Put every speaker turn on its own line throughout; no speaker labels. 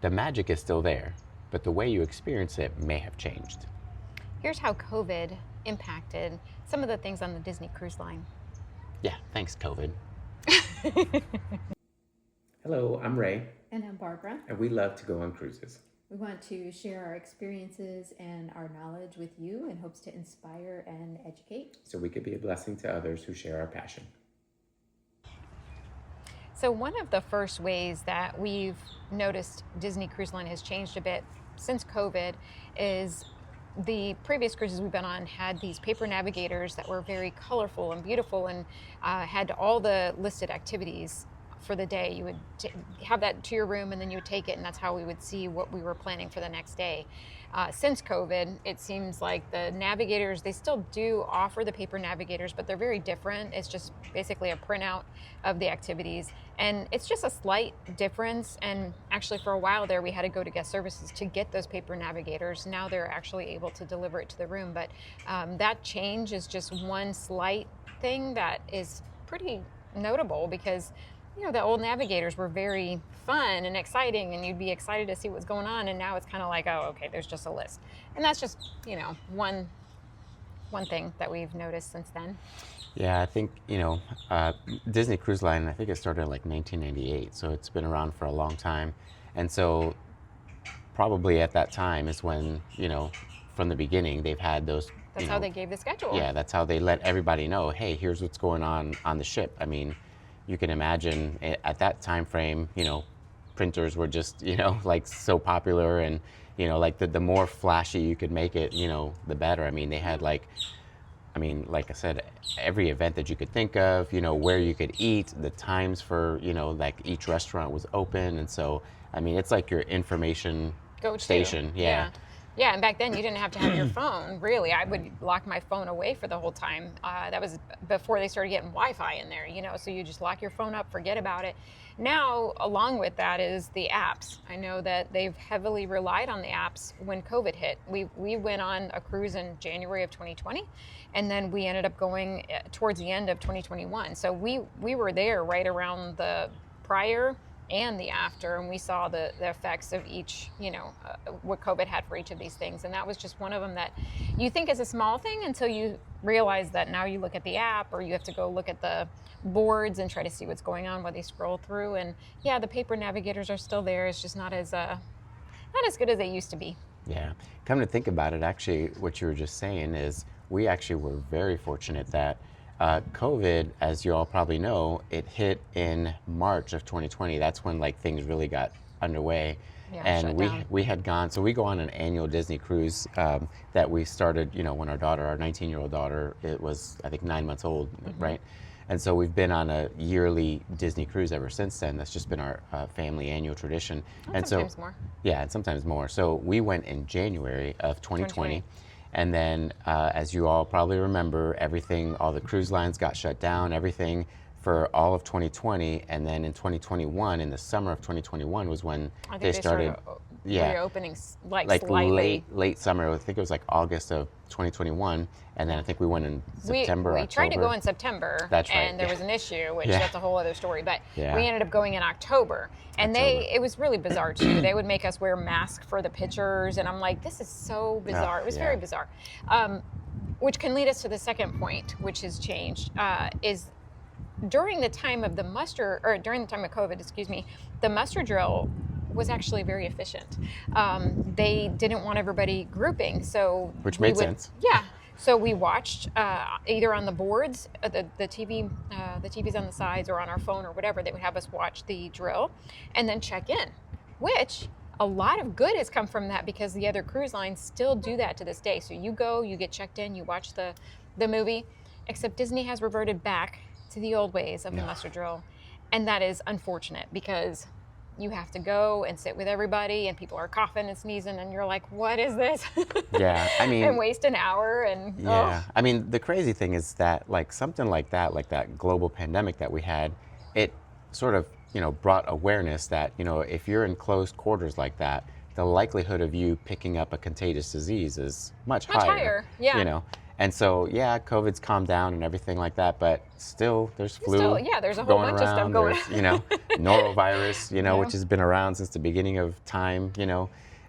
the magic is still there, but the way you experience it may have changed.
Here's how COVID impacted some of the things on the Disney Cruise Line.
Yeah, thanks, COVID. Hello, I'm Ray,
And I'm Barbara.
and we love to go on cruises.
We want to share our experiences and our knowledge with you in hopes to inspire and educate.
So we could be a blessing to others who share our passion.
So one of the first ways that we've noticed Disney Cruise Line has changed a bit since COVID is the previous cruises we've been on had these paper navigators that were very colorful and beautiful and had all the listed activities for the day. You would have that to your room and then you would take it, and that's how we would see what we were planning for the next day. Since COVID, it seems like the navigators, they still do offer the paper navigators, but they're very different. It's just basically a printout of the activities, and it's just a slight difference. And actually for a while there, we had to go to guest services to get those paper navigators. Now they're actually able to deliver it to the room, but that change is just one slight thing that is pretty notable, because the old navigators were very fun and exciting, and you'd be excited to see what's going on. And now it's kind of like, oh, okay, there's just a list. And that's just, one thing that we've noticed since then.
Yeah, I think, Disney Cruise Line, I think it started in like 1998, so it's been around for a long time. And so probably at that time is when, from the beginning, they've had those.
That's how they gave the schedule.
Yeah, that's how they let everybody know, hey, here's what's going on the ship. I mean, you can imagine at that time frame, printers were just, like so popular, and, like the more flashy you could make it, the better. I mean, they had like I said, every event that you could think of, where you could eat, the times for, like each restaurant was open. And so, I mean, it's like your information station. Yeah.
Yeah, and back then you didn't have to have your phone, really. I would lock my phone away for the whole time. That was before they started getting Wi-Fi in there, so you just lock your phone up, forget about it. Now, along with that is the apps. I know that they've heavily relied on the apps when COVID hit. We went on a cruise in January of 2020, and then we ended up going towards the end of 2021. So we were there right around the prior and the after, and we saw the effects of each, what COVID had for each of these things. And that was just one of them that you think is a small thing until you realize that now you look at the app, or you have to go look at the boards and try to see what's going on while they scroll through. And yeah, the paper navigators are still there. It's just not as good as they used to be.
Yeah. Come to think about it, actually, what you were just saying is we actually were very fortunate that COVID, as you all probably know, it hit in March of 2020. That's when things really got underway.
Yeah,
and we had gone, so we go on an annual Disney cruise that we started, when our 19-year-old daughter, it was, I think, 9 months old, right? And so we've been on a yearly Disney cruise ever since then. That's just been our family annual tradition.
And sometimes more.
Yeah, and sometimes more. So we went in January of 2020. And then, as you all probably remember, all the cruise lines got shut down, everything for all of 2020. And then in 2021, in the summer of 2021 was when they started
reopening slightly.
late summer. I think it was like August of 2021. And then I think we went in September,
we tried to go in September.
That's right.
And there was an issue, which that's a whole other story. But we ended up going in October. And it was really bizarre too. They would make us wear masks for the pictures, and I'm like, this is so bizarre. It was very bizarre. Which can lead us to the second point, which has changed, is during the time of during the time of COVID, the muster drill was actually very efficient. They didn't want everybody grouping, so
which made sense.
Yeah. So we watched either on the boards, the TV, the TVs on the sides, or on our phone or whatever. They would have us watch the drill and then check in, which a lot of good has come from that, because the other cruise lines still do that to this day. So you go, you get checked in, you watch the movie, except Disney has reverted back to the old ways of the muster drill. And that is unfortunate, because you have to go and sit with everybody, and people are coughing and sneezing, and you're like, what is this?
Yeah, I mean,
and waste an hour. And
I mean, the crazy thing is that something like that global pandemic that we had, it sort of brought awareness that if you're in close quarters like that, the likelihood of you picking up a contagious disease is much higher.
Yeah.
And so, yeah, COVID's calmed down and everything like that, but still, there's flu.
Still, yeah, there's a whole
going
bunch of stuff
around.
going
There's, norovirus,
Yeah.
which has been around since the beginning of time,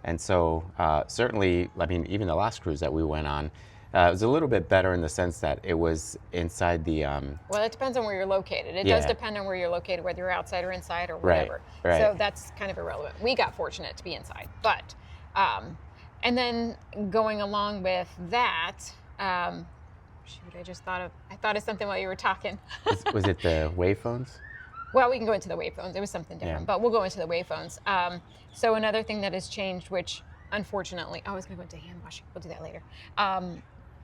And so, certainly, I mean, even the last cruise that we went on, it was a little bit better in the sense that it was inside the.
Well, it depends on where you're located. It
Yeah.
does depend on where you're located, whether you're outside or inside or
Right,
whatever.
right.
So that's kind of irrelevant. We got fortunate to be inside, but and then going along with that, shoot, I thought of something while you were talking.
Was it the wave phones?
Well, we can go into the wave phones. It was something different,
Yeah.
but we'll go into the wave phones. So another thing that has changed, which unfortunately, I was going to go into hand washing. We'll do that later.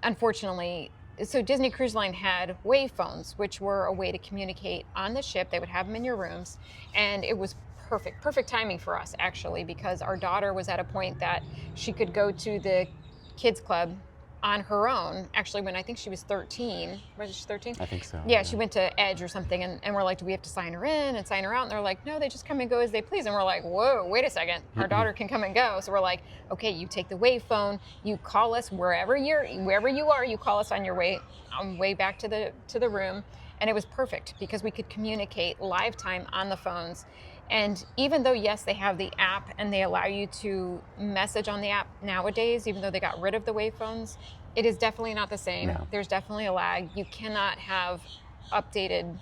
Unfortunately, so Disney Cruise Line had wave phones, which were a way to communicate on the ship. They would have them in your rooms, and it was perfect timing for us actually, because our daughter was at a point that she could go to the kids club on her own. Actually, when I think she was 13, was she 13?
I think so.
Yeah, she went to Edge or something, and we're like, do we have to sign her in and sign her out? And they're like, no, they just come and go as they please. And we're like, whoa, wait a second, our daughter can come and go. So we're like, okay, you take the wave phone, you call us wherever you are, you call us on your way back to the room. And it was perfect because we could communicate live time on the phones. And even though, yes, they have the app and they allow you to message on the app nowadays, even though they got rid of the wave phones, it is definitely not the same.
No.
There's definitely a lag. You cannot have updated,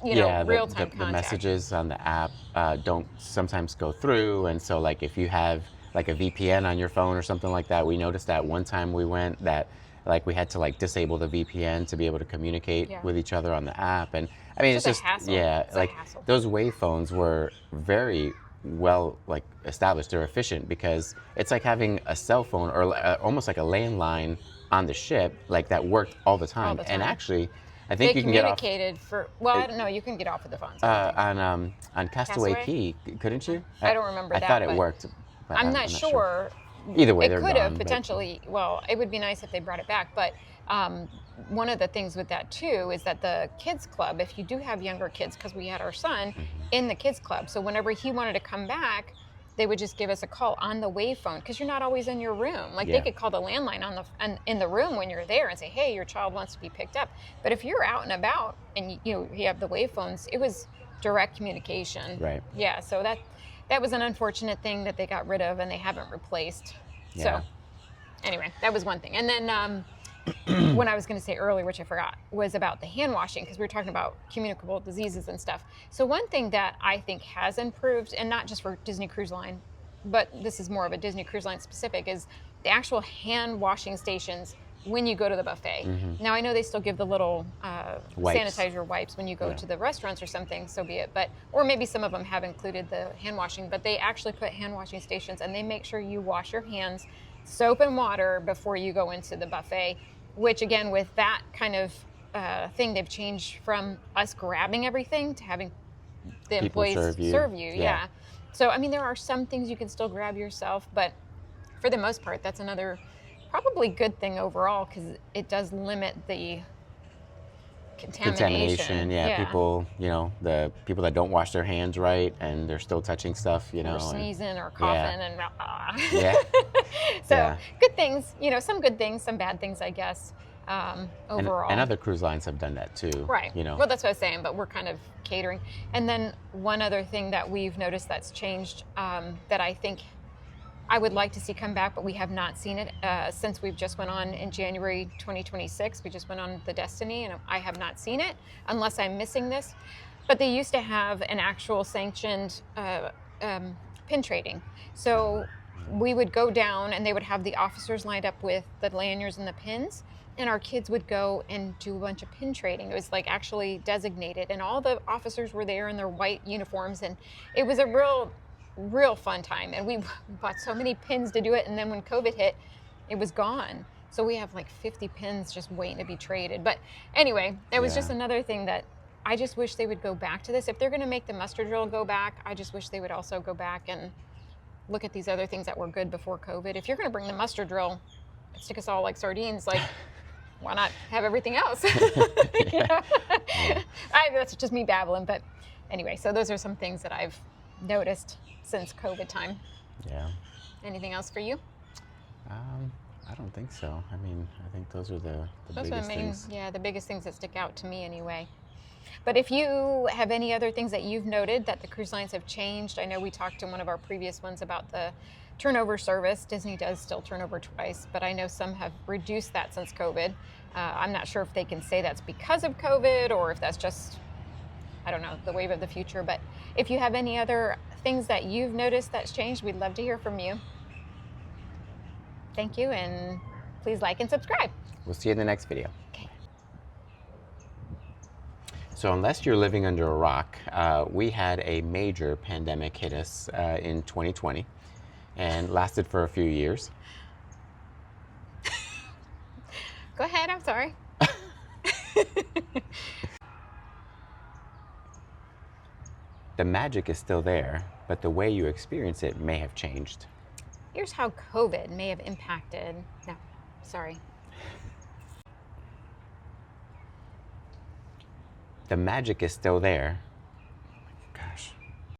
Yeah,
real-time
the
contact.
messages on the app don't sometimes go through, and so like if you have like a VPN on your phone or something like that, we noticed that one time we went that like we had to like disable the VPN to be able to communicate
Yeah.
with each other on the app, and I mean
It's
it's
just
just
a hassle.
yeah,
It's a
like
hassle.
those wave phones were very well like established. They're efficient because it's like having a cell phone or almost like a landline on the ship, like that worked all the time.
the
And
time.
actually, I think
They
you can get off.
communicated I don't know, you can get off of the phones.
On Castaway
Castaway?
Key, couldn't you?
I don't remember
I
that,
thought it
but
worked. But
I'm not sure.
Either way,
It
they're
could have
gone, but-
potentially. Well, it would be nice if they brought it back. But one of the things with that too is that the kids club, if you do have younger kids, because we had our son
Mm-hmm.
in the kids club, so whenever he wanted to come back, they would just give us a call on the wave phone because you're not always in your room. Like
Yeah.
they could call the landline in the room when you're there and say, "Hey, your child wants to be picked up." But if you're out and about and you have the wave phones, it was direct communication.
Right.
Yeah. So that was an unfortunate thing that they got rid of and they haven't replaced.
Yeah.
So anyway, that was one thing. And then what I was going to say earlier, which I forgot, was about the hand washing because we were talking about communicable diseases and stuff. So one thing that I think has improved, and not just for Disney Cruise Line, but this is more of a Disney Cruise Line specific, is the actual hand washing stations when you go to the buffet. Now I know they still give the little
Wipes.
sanitizer wipes when you go
Yeah.
to the restaurants or something, so be it. But or maybe some of them have included the hand washing, but they actually put hand washing stations and they make sure you wash your hands, soap and water before you go into the buffet. Which again, with that kind of thing, they've changed from us grabbing everything to having the
People
employees
serve you.
Yeah.
Yeah.
So I mean, there are some things you can still grab yourself, but for the most part, that's another probably good thing overall because it does limit the contamination.
Yeah, people, the people that don't wash their hands right and they're still touching stuff,
Or
and-
sneezing or coughing and
Yeah.
so
Yeah.
good things, some good things, some bad things, I guess. Overall,
And other cruise lines have done that too.
right.
You know.
Well, that's what I was saying, but we're kind of catering. And then one other thing that we've noticed that's changed that I think I would like to see come back, but we have not seen it since we've just went on in January 2026. We just went on the Destiny, and I have not seen it unless I'm missing this. But they used to have an actual sanctioned pin trading. So we would go down, and they would have the officers lined up with the lanyards and the pins, and our kids would go and do a bunch of pin trading. It was like actually designated, and all the officers were there in their white uniforms, and it was a real fun time. And we bought so many pins to do it, and then when COVID hit, it was gone. So we have like 50 pins just waiting to be traded. But anyway, that was
Yeah.
just another thing that I just wish they would go back to this. If they're going to make the muster drill go back, I just wish they would also go back and look at these other things that were good before COVID. If you're going to bring the muster drill, stick us all like sardines, like why not have everything else?
Yeah.
That's just me babbling. But anyway, so those are some things that I've noticed since COVID time.
Yeah.
Anything else for you?
I don't think so. I mean, I think those are the
Those are the
biggest
main,
things.
yeah, the biggest things that stick out to me anyway. But if you have any other things that you've noted that the cruise lines have changed, I know we talked in one of our previous ones about the turnover service. Disney does still turn over twice, but I know some have reduced that since COVID. I'm not sure if they can say that's because of COVID or if that's just, I don't know, the wave of the future. But if you have any other things that you've noticed that's changed, we'd love to hear from you. Thank you, and please like and subscribe.
We'll see you in the next video.
Okay.
So unless you're living under a rock, we had a major pandemic hit us in 2020 and lasted for a few years.
Go ahead, I'm sorry.
The magic is still there, but the way you experience it may have changed.
Here's how COVID may have impacted. No, sorry.
The magic is still there. Gosh.